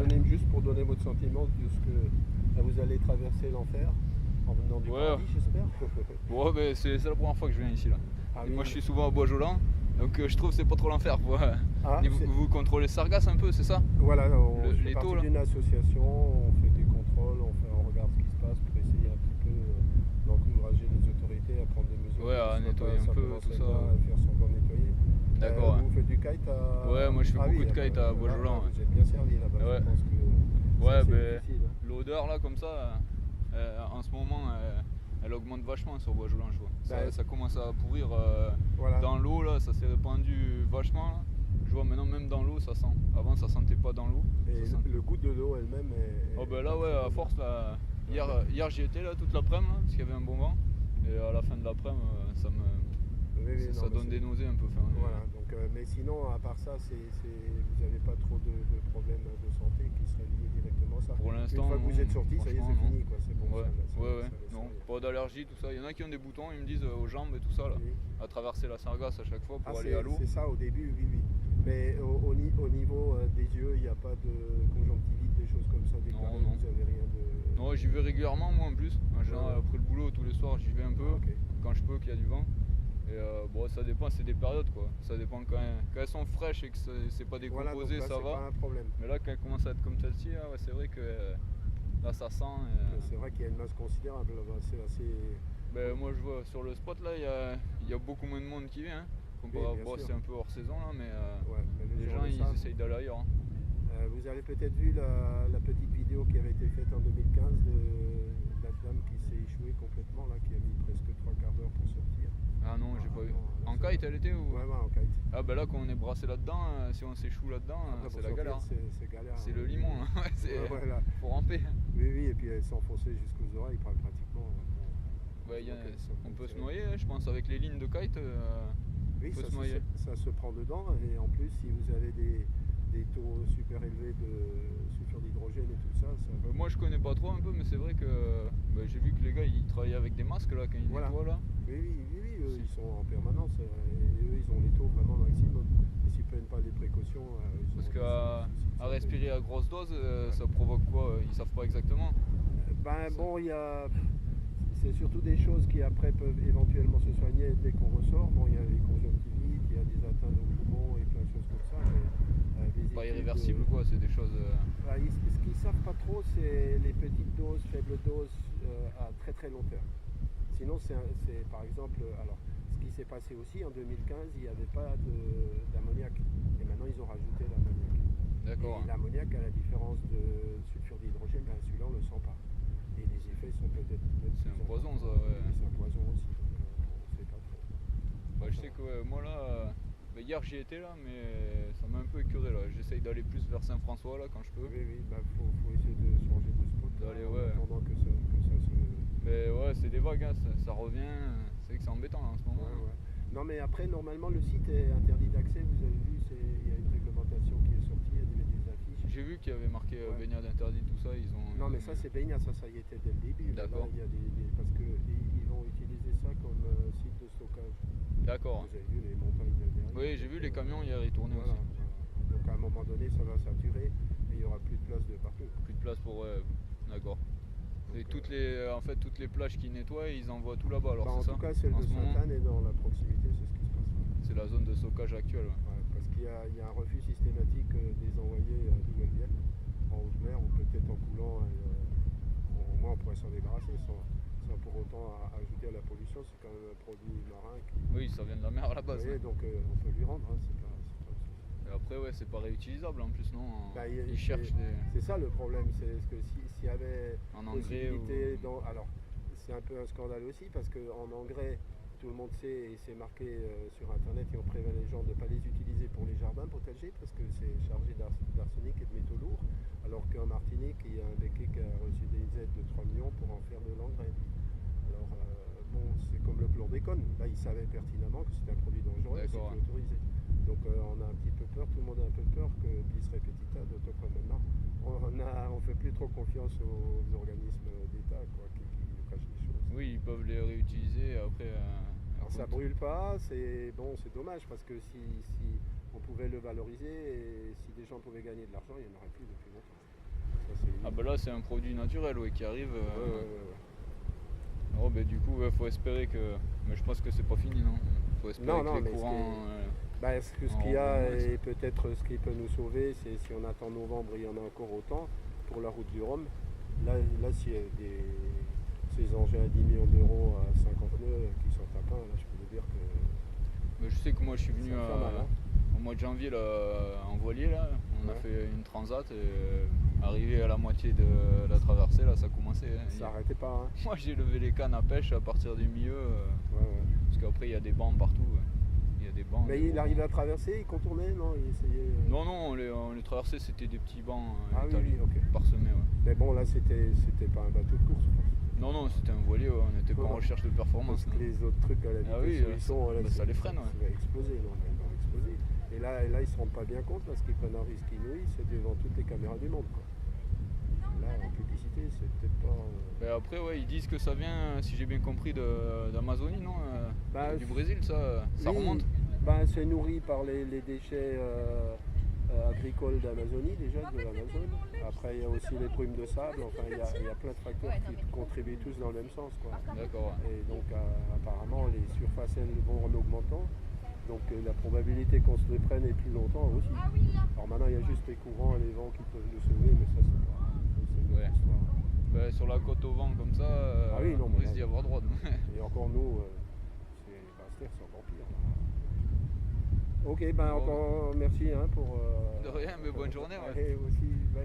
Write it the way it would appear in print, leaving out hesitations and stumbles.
venez juste pour donner votre sentiment de ce que là, vous allez traverser l'enfer en venant du paradis, j'espère. Ouais, mais c'est la première fois que je viens ici là. Ah, Et oui, moi je suis souvent à Bois-Jolant, donc je trouve que c'est pas trop l'enfer. Ah, Vous contrôlez Sargasses un peu, c'est ça? Voilà, on fait Les partie taux là? d'une association, on fait des contrôles, on regarde ce qui se passe pour essayer un petit peu d'encourager les autorités à prendre des mesures. Ouais, à nettoyer un peu tout ça. À faire semblant nettoyer. D'accord. Vous faites du kite à... Ouais, moi je fais beaucoup de kite à Bois-Jolant. Vous êtes bien servi là-bas, Ouais. je pense que Ouais, c'est difficile. Hein. L'odeur là comme ça, en ce moment, elle augmente vachement sur Bois-Jolant, je vois. Ça commence à pourrir Voilà. dans l'eau là, ça s'est répandu vachement là. Je vois maintenant même dans l'eau ça sent. Avant ça sentait pas dans l'eau. Et le goût de l'eau elle-même est... Oh ben là ouais, à force là. Hier j'y étais là toute l'après-midi parce qu'il y avait un bon vent. Et à la fin de l'après-midi ça donne des nausées un peu. Voilà, donc, mais sinon à part ça, vous n'avez pas trop de problèmes de santé qui seraient liés directement à ça. Pour l'instant, une fois que vous êtes sorti, ça y est, c'est fini quoi, c'est bon. Ouais. Non, pas d'allergie, tout ça. Il y en a qui ont des boutons, ils me disent aux jambes et tout ça là, à traverser la Sargasse à chaque fois pour aller à l'eau. C'est ça au début, oui. Mais au niveau des yeux, il n'y a pas de conjonctivite, des choses comme ça déclarées, non. Vous n'avez rien de... Non, j'y vais régulièrement moi en plus. En général, après le boulot, tous les soirs, j'y vais un peu, quand je peux, qu'il y a du vent. Et bon, ça dépend, c'est des périodes quoi. Ça dépend quand elles sont fraîches et que c'est pas décomposé, voilà, là, ça va. Pas un problème. Mais là, quand elles commencent à être comme celle-ci, ouais, c'est vrai que là ça sent. C'est vrai qu'il y a une masse considérable là-bas, c'est assez. Ben, moi je vois sur le spot là, il y a beaucoup moins de monde qui vient. C'est un peu hors saison là, mais les gens ils essayent d'aller ailleurs. Hein. Vous avez peut-être vu la petite vidéo qui avait été faite en 2015 de la dame qui s'est échouée complètement, là, qui a mis presque 3/4 d'heure pour sortir. Ah non, j'ai pas vu. En kite elle était ou... Ouais, en kite. Ah ben là quand on est brassé là-dedans, si on s'échoue là-dedans, c'est la galère. C'est galère. C'est le limon là, voilà. Faut ramper. Oui, et puis elle s'enfonçait jusqu'aux oreilles pratiquement. On peut se noyer, je pense, avec les lignes de kite. Oui, ça se prend dedans, et en plus si vous avez des taux super élevés de sulfure d'hydrogène et tout ça. Moi je connais pas trop un peu, mais c'est vrai que j'ai vu que les gars ils travaillaient avec des masques là quand ils nettoient là. Oui, eux, ils sont en permanence et eux ils ont les taux vraiment maximum. Et s'ils prennent pas les précautions, parce qu'à respirer à grosse dose, ça provoque quoi? Ils savent pas exactement. C'est surtout des choses qui après peuvent éventuellement se soigner dès qu'on ressort. Bon, il y a les conjonctivites, il y a des atteintes aux poumons et plein de choses comme ça. Mais, pas irréversible quoi, c'est des choses. Ce qu'ils savent pas trop, c'est les petites doses, faibles doses à très très long terme. Sinon, c'est par exemple, alors ce qui s'est passé aussi en 2015, il n'y avait pas d'ammoniac. Et maintenant, ils ont rajouté l'ammoniac. D'accord. Et l'ammoniac, à la différence de sulfure d'hydrogène, celui-là, on ne le sent pas. Et les effets sont peut-être même c'est un poison ça, c'est un poison aussi, donc on ne sait pas trop. Je sais que moi là, hier j'y étais là, mais ça m'a un peu écœuré là. J'essaye d'aller plus vers Saint-François là quand je peux. Oui, faut essayer de changer de spot en attendant que ça se... Mais ouais, c'est des vagues, hein, ça revient, c'est que c'est embêtant là, en ce moment. Ouais. Non mais après, normalement le site est interdit d'accès, vous avez vu, il y a une réglementation qui est sortie, il y a des affiches. J'ai vu qu'il y avait marqué baignade interdite, tout ça, Non mais ça c'est baignade, ça y était dès le début. D'accord. Là, il y a parce qu'ils vont utiliser ça comme site de stockage. D'accord. Vous avez vu les montagnes derrière. Oui, j'ai vu les camions hier, ils tournaient aussi. Voilà. Donc à un moment donné, ça va saturer et il n'y aura plus de place de partout. Plus de place pour... d'accord. Et toutes les plages qui nettoient, ils envoient tout là-bas alors en tout cas, celle de Sainte-Anne est dans la proximité, c'est ce qui se passe. C'est la zone de stockage actuelle. Ouais, parce qu'il y a un refus systématique des envoyés d'où elles viennent, en haute mer, ou peut-être en coulant, au moins on pourrait s'en débarrasser sans pour autant ajouter à la pollution. C'est quand même un produit marin Oui, ça vient de la mer à la base. Oui, donc on peut lui rendre, c'est pas et après, c'est pas réutilisable en plus, non? Ils cherchent des... C'est ça le problème, c'est que s'il y avait en engrais alors, c'est un peu un scandale aussi, parce qu'en engrais, tout le monde sait, et c'est marqué sur internet, et on prévient les gens de ne pas les utiliser pour les jardins potagers, parce que c'est chargé d'arsenic et de métaux lourds, alors qu'en Martinique, il y a un béquet qui a reçu des aides de 3 millions pour en faire de l'engrais. Alors, c'est comme le chlordécone. Là, ils savaient pertinemment que c'était un produit dangereux et c'était autorisé. Donc, on a un petit peu peur, tout le monde a un peu peur que bis repetita, d'autant que maintenant, on fait plus trop confiance aux organismes d'État qui nous cachent les choses. Oui, ils peuvent les réutiliser après. Alors, ça brûle pas, c'est dommage, parce que si on pouvait le valoriser et si des gens pouvaient gagner de l'argent, il n'y en aurait plus depuis longtemps. Ça, c'est Ah bah là c'est un produit naturel qui arrive. ouais. Oh, bah, du coup il faut espérer que. Mais je pense que c'est pas fini non. Faut espérer Non, que les mais courants. ce qu'il y a et peut-être ce qui peut nous sauver, c'est si on attend novembre, il y en a encore autant pour la route du Rhum. Là s'il y a ces engins à 10 millions d'euros à 50 nœuds qui sont à plein, là je peux vous dire que Mais je sais que moi je suis venu ça va faire mal, hein. au mois de janvier là, en voilier là. On a Ouais. fait une transat et arrivé à la moitié de la traversée là ça commençait. Ça arrêtait pas, hein. Moi j'ai levé les cannes à pêche à partir du milieu. Ouais. Parce qu'après il y a des bancs partout. Il y a des bancs. Mais des il gros arrivait bancs. à traverser, il contournait, non, il essayait. Non, on les traversait, c'était des petits bancs Ah oui, étalés, ok. parsemés. Ouais. Mais bon, là c'était pas un bateau de course, je pense. Non, c'était un voilier, on n'était pas en recherche de performance. Parce que les autres trucs à la vitesse Ah oui, où ils sont, là, ça les freine, ça va exploser, non, mais ils vont exploser. Et là, ils se rendent pas bien compte, parce qu'ils prennent un risque inouï, c'est devant toutes les caméras du monde, quoi. Là, en publicité, c'est peut-être pas. Ben après, ils disent que ça vient, si j'ai bien compris, d'Amazonie, non du Brésil, ça oui, remonte. C'est nourri par les déchets agricoles d'Amazonie, déjà, de l'Amazone. Après, il y a aussi les brumes de sable, enfin, il y a plein de facteurs qui contribuent tous dans le même sens, quoi. D'accord. Et donc, apparemment, les surfaces, elles vont en augmentant. Donc, la probabilité qu'on se les prenne est plus longtemps aussi. Alors maintenant, il y a juste les courants et les vents qui peuvent nous sauver, mais ça, c'est une autre histoire. Ben, sur la côte au vent comme ça, on risque d'y avoir droit. Et encore nous, c'est encore pire. Ok, encore merci pour. De rien, mais bonne journée. Allez, aussi, bye.